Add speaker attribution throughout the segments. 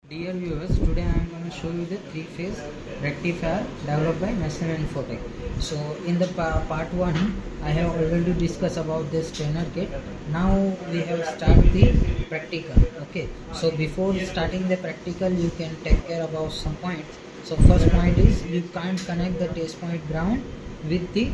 Speaker 1: Dear viewers, today I am going to show you the three-phase rectifier developed by Messner and Infotech. So in the part 1, I have already discussed about this trainer kit. Now we have started the practical. Okay, so before starting the practical, you can take care about some points. So first point is you can't connect the test point ground with the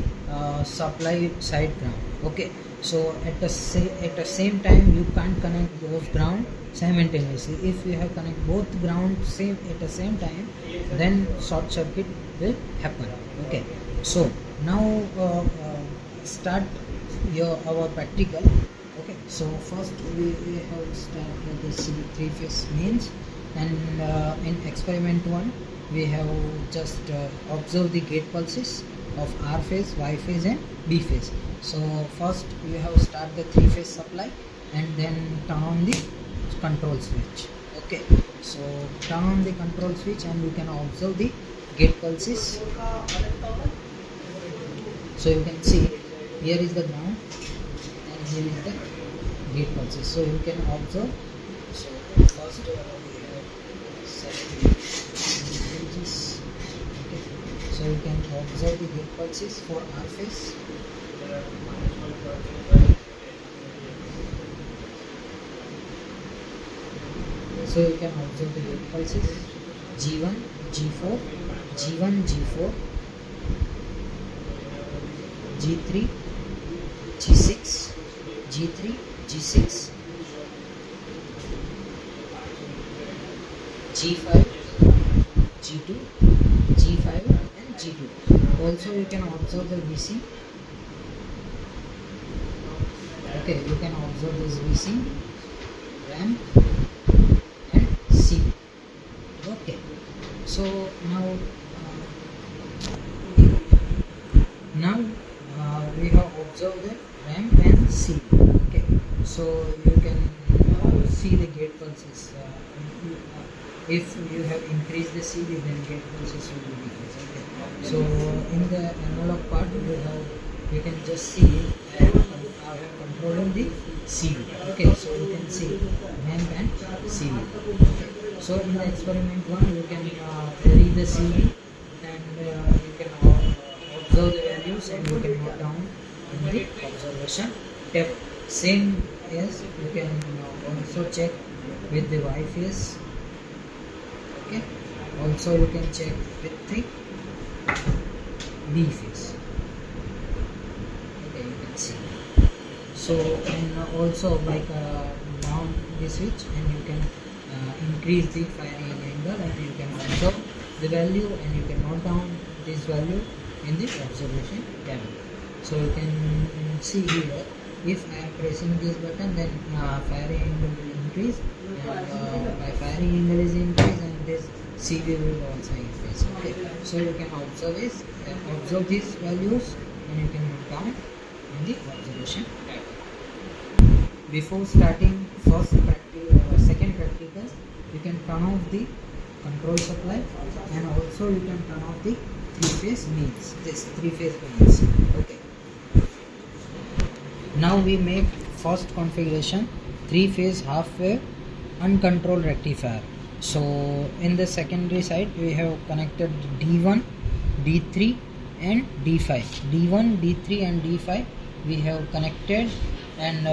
Speaker 1: supply side ground. Okay, so at the same time you can't connect those ground simultaneously. If you have connect both ground same at the same time, then short circuit will happen. Okay, so now start our practical. Okay, so first we have started this three phase means, and in experiment 1 we have just observed the gate pulses of R phase, Y phase and B phase. So first you have start the three phase supply and then turn on the control switch. Okay, so turn on the control switch and you can observe the gate pulses. So you can see here is the ground and here is the gate pulses. So you can observe. So first we have set voltages. Okay, so you can observe the gate pulses for R phase. So you can observe the gate pulses G1, G4, G1, G4, G3, G6, G3, G6, G5, G2, G5 and G2. Also you can observe the VC. Okay, you can observe this VC, RAM and C. Okay, so now we have observed the RAM and C. Okay, so you can see the gate pulses. If you have increased the CD, then gate pulses will be decreased. Okay, so in the analog part you can just see I have controlling the CD. Okay, so you can see RAM and CD. Okay, so in the experiment 1 you can read the CD and you can observe the values and you can note down in the observation tab. Same as you can also check with the Y phase. Okay, also you can check with the B phase. Okay, you can see. So and also like down the switch and you can increase the firing angle and you can observe the value and you can note down this value in the observation table. So you can see here, if I am pressing this button, then firing angle will increase, and by firing angle is increased and this CD will also increase. Okay, so you can observe these values and you can note down in the observation table. Before starting second practical, you can turn off the control supply and also you can turn off the three-phase means. This three-phase means. Okay. Now we make first configuration three-phase half-wave uncontrolled rectifier. So in the secondary side we have connected D1, D3 and D5. D1, D3 and D5 we have connected and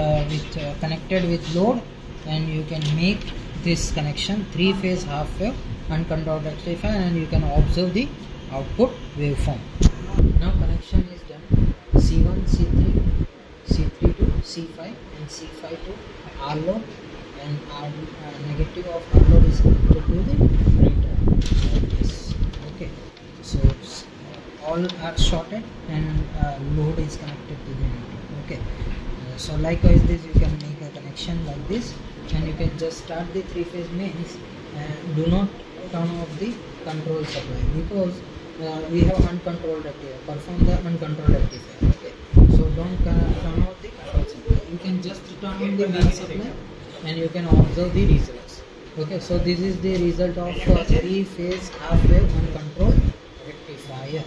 Speaker 1: connected with load, and you can make this connection three-phase half-wave uncontrolled rectifier and you can observe the output waveform. Now connection is done. C1, C3, C3 to C5 and C5 to R load, and R negative of R load is connected to the meter like this. Okay, so all are shorted and load is connected to the meter. Okay, so likewise this you can make a connection like this and you can just start the three-phase mains and do not turn off the control supply because we have uncontrolled rectifier. Perform the uncontrolled rectifier. Okay, so don't turn off the control supply. You can just turn on the main supply and you can observe the results. Okay, so this is the result of three-phase half-wave uncontrolled rectifier.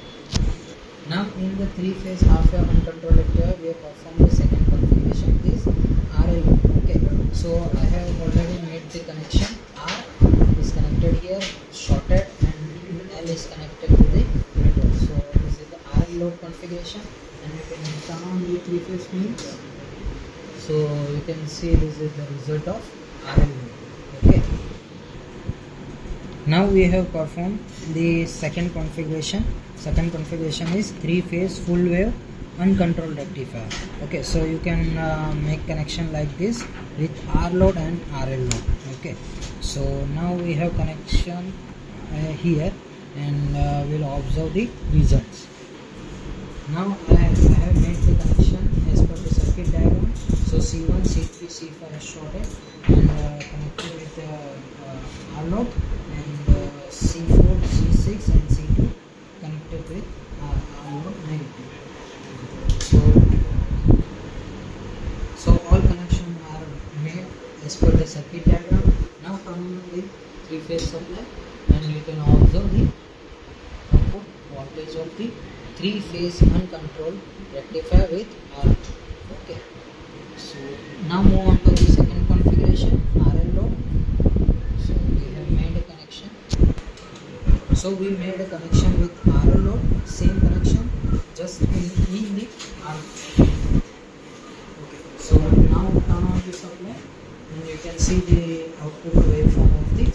Speaker 1: Now in the three-phase half-wave uncontrolled rectifier, we have performed the second configuration, this RL. Okay, so I have already made the connection. R is connected connected here, shorted, and L is connected to the neutral. So this is the RL load configuration, and you can turn on the 3-phase means. So you can see this is the result of RL load. Okay. Now we have performed the second configuration. Second configuration is 3-phase full wave uncontrolled rectifier. Okay, so you can make connection like this with R load and RL load. Okay, so now we have connection here, and we'll observe the results. Now I have made the connection as per the circuit diagram. So C1, C3, C5 is shorted and connected with R load, and C4, C6 and C2 connected with R load negative. So all connections are made as per the circuit diagram. Now turn on the 3-phase supply, and you can observe the output voltage of the 3-phase uncontrolled rectifier with R. Okay. So now move on to the second configuration, RL load. So we have made a connection. So we made a connection with RL load, same connection, just in the R. Okay. So now turn on the supply, and you can see the output waveform of the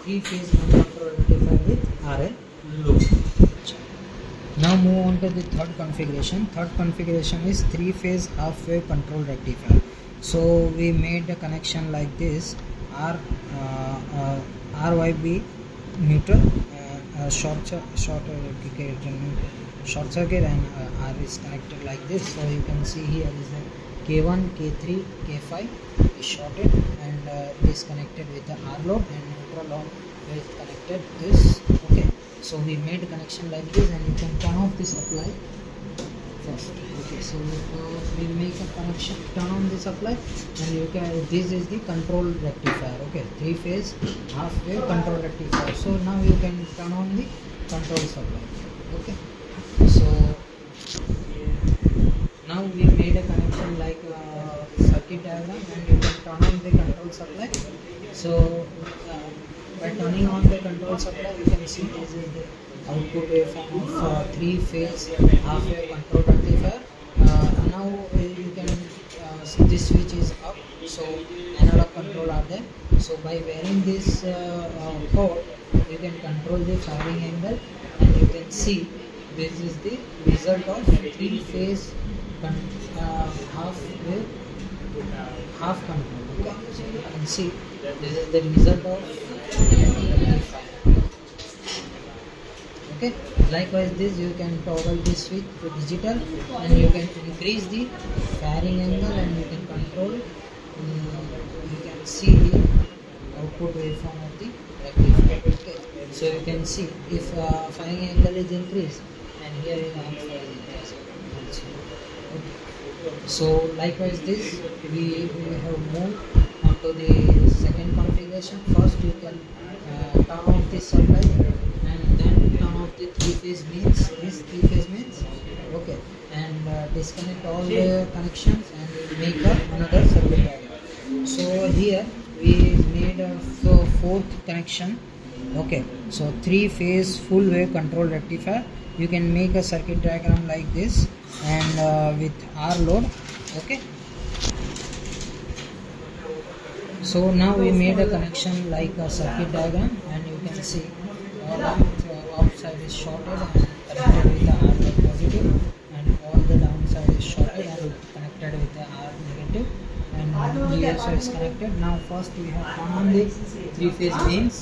Speaker 1: 3-phase uncontrolled rectifier with RL load. Now move on to the third configuration. Third configuration is 3-phase half wave control rectifier. So we made a connection like this: RYB neutral, short circuit, and R is connected like this. So you can see here is the K1, K3, K5 is shorted and disconnected with the R load, and neutral load is connected this. Okay. So we made a connection like this, and you can turn off the supply first. Okay, so we make a connection, turn on the supply, and you can, this is the control rectifier. Okay, 3-phase half wave control rectifier. So now you can turn on the control supply. Okay, so now we made a connection like circuit diagram, and you can turn on the control supply. So by turning on the control supply, you can see this is the output waveform of 3-phase half wave control rectifier. Now you can this switch is up, so analog control are there. So by wearing this cord, you can control the firing angle, and you can see this is the result of 3-phase half wave half control. Okay, so you can see this is the result of rectifier. Okay, likewise this you can toggle this switch to digital, and you can increase the firing angle, and you can control. You can see the output waveform of the rectifier. Okay, so you can see if firing angle is increased, and here is amplifier is increased. Okay. So likewise this we have moved onto the second configuration. First you can turn off the supply, and then turn off the 3-phase means, this 3-phase means. Okay, and disconnect all the connections, and make another circuit diagram. So here we made a fourth connection. Okay, so 3-phase full wave control rectifier. You can make a circuit diagram like this, and with R load. Okay, so now we made a connection like a circuit diagram, and you can see all outside is shorted and connected with the R positive, and all the downside is shorted and connected with the R negative, and DSO is connected. Now first we have turn on the 3-phase mains,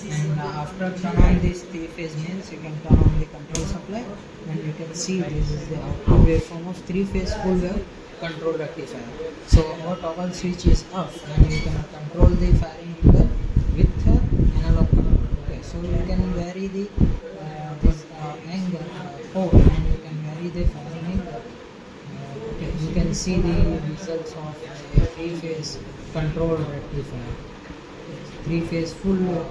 Speaker 1: and after turn on this 3-phase mains, you can turn on the control supply, and you can see this is the output waveform of 3-phase full wave control rectifier. So our toggle switch is off, and you can control the firing angle with analog control. Okay, so you can vary the this angle port, and you can vary the firing angle. Okay, you can see the results of a 3-phase control rectifier, 3-phase full wave.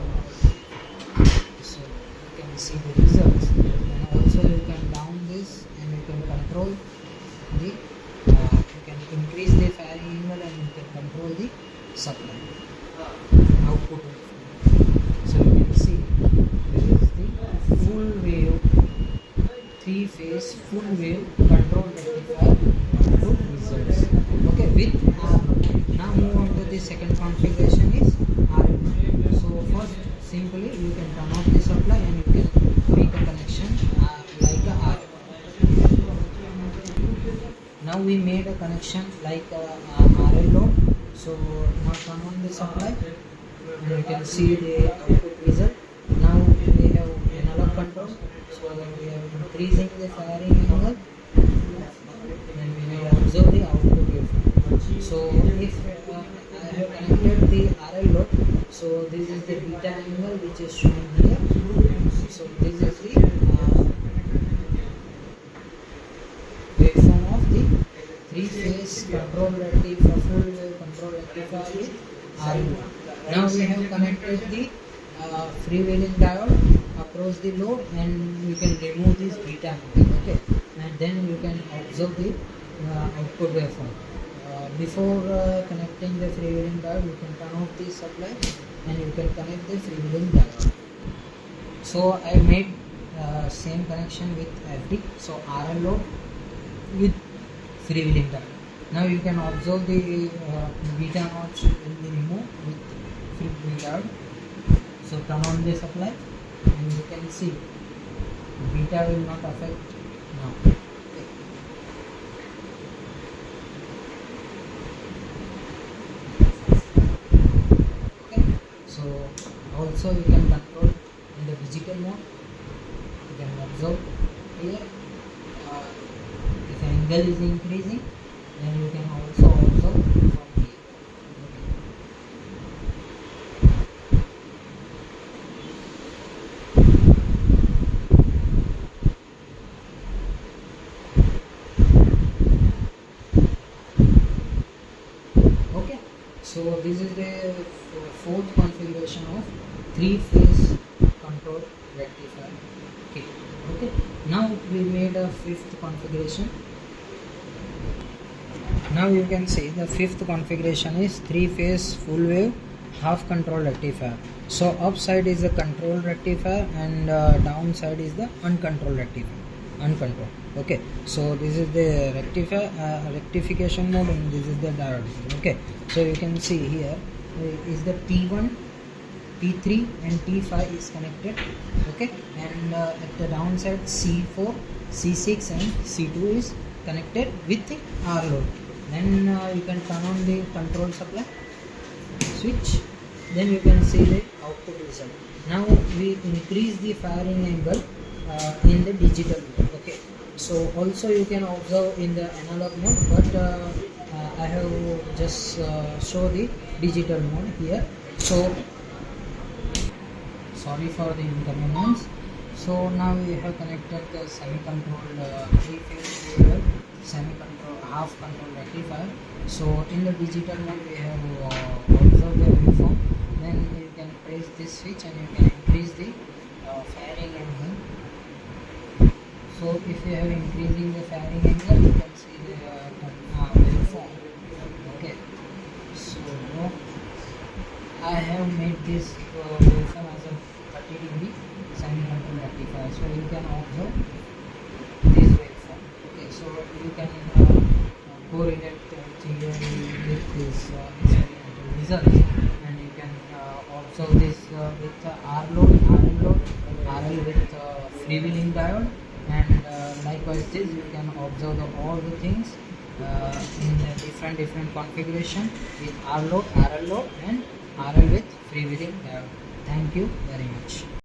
Speaker 1: So you can see the results, and also you can down this, and you can control the you can increase the firing angle, and you can control the supply output. So you 3-phase full wave control rectifier output results. Okay, with now move on to the second configuration is RL. So first, simply you can turn off the supply and you can make a connection like a RL. Now we made a connection like RL load. So now turn on the supply and you can see the output result. Now we have analog control. So we are increasing the firing angle and we will observe the output waveform. So if I have connected the RL load, so this is the beta angle which is shown here. So this is the waveform of the 3-phase control rectifier, full wave control rectifier with RL load. Now we have connected the freewheeling diode across the load and you can remove this beta angle, okay, and then you can observe the output waveform. Before connecting the freewheeling diode, you can turn off the supply and you can connect the freewheeling diode. So I made same connection with FD, so RL load with freewheeling diode. Now you can observe the beta notch will be removed with freewheeling diode. So turn on the supply and you can see beta will not affect now. Okay. So also you can control in the digital mode. You can observe here if angle is increasing, then you can also observe from here. Okay, so this is the fourth configuration of 3-phase control rectifier kit. Okay, now we made a fifth configuration. Now you can see the fifth configuration is 3-phase full wave half control rectifier. So upside is the control rectifier and downside is the uncontrolled rectifier. Uncontrolled. Okay, so this is the rectifier rectification mode and this is the diode. Okay, so you can see here is the T1, T3 and T5 is connected. Okay, and at the downside C4, C6 and C2 is connected with the R load. Then you can turn on the control supply switch, then you can see the output result. Now we increase the firing angle in the digital mode. Okay, so also you can observe in the analog mode, but I have just show the digital mode here. So sorry for the inconvenience. So now we have connected the semi-controlled 3-phase semi-control half control rectifier. So in the digital mode we have observed the waveform. Then you can press this switch and you can increase the firing angle. So if you have increasing the firing angle, you can see the waveform. Okay, so I have made this waveform as a 30-degree semi-control rectifier. So you can observe this waveform. Okay, so you can correlate theory with this results, and you can observe this with R load, RL load, RL with freewheeling diode, and likewise this you can observe all the things in different configuration with R load, RL load, and RL with freewheeling diode. Thank you very much.